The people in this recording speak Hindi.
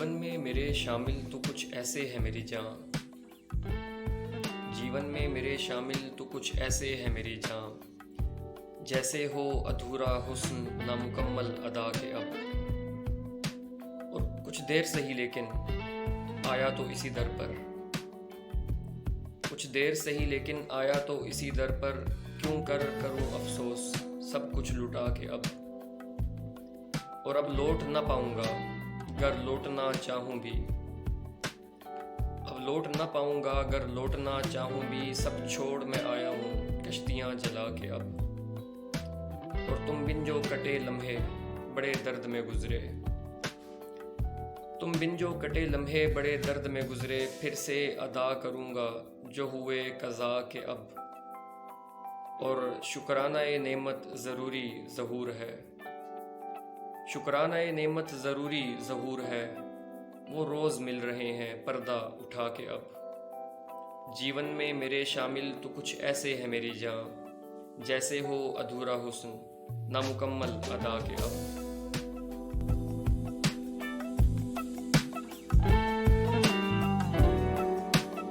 जीवन में मेरे शामिल तो कुछ ऐसे है मेरी जान। जीवन में मेरे शामिल तो कुछ ऐसे है मेरी जान। जैसे हो अधूरा हुस्न नामुकम्मल अदा के अब। और कुछ देर सही लेकिन आया तो इसी दर पर। कुछ देर सही लेकिन आया तो इसी दर पर। क्यों कर करूं अफसोस सब कुछ लुटा के अब। और अब लौट ना पाऊंगा अगर लौटना चाहूं भी। अब लौट ना पाऊंगा अगर लौटना चाहूं भी। सब छोड़ मैं आया हूँ कश्तियाँ जला के अब। और तुम बिन जो कटे लम्हे बड़े दर्द में गुजरे। तुम बिन जो कटे लम्हे बड़े दर्द में गुजरे। फिर से अदा करूंगा जो हुए कज़ा के अब। और शुक्राना ए नेमत ज़रूरी ज़हूर है। शुक्राना ए नेमत ज़रूरी ज़हूर है। वो रोज़ मिल रहे हैं पर्दा उठा के अब। जीवन में मेरे शामिल तो कुछ ऐसे है मेरी जान। जैसे हो अधूरा हुस्न नामुकम्मल अदा के अब।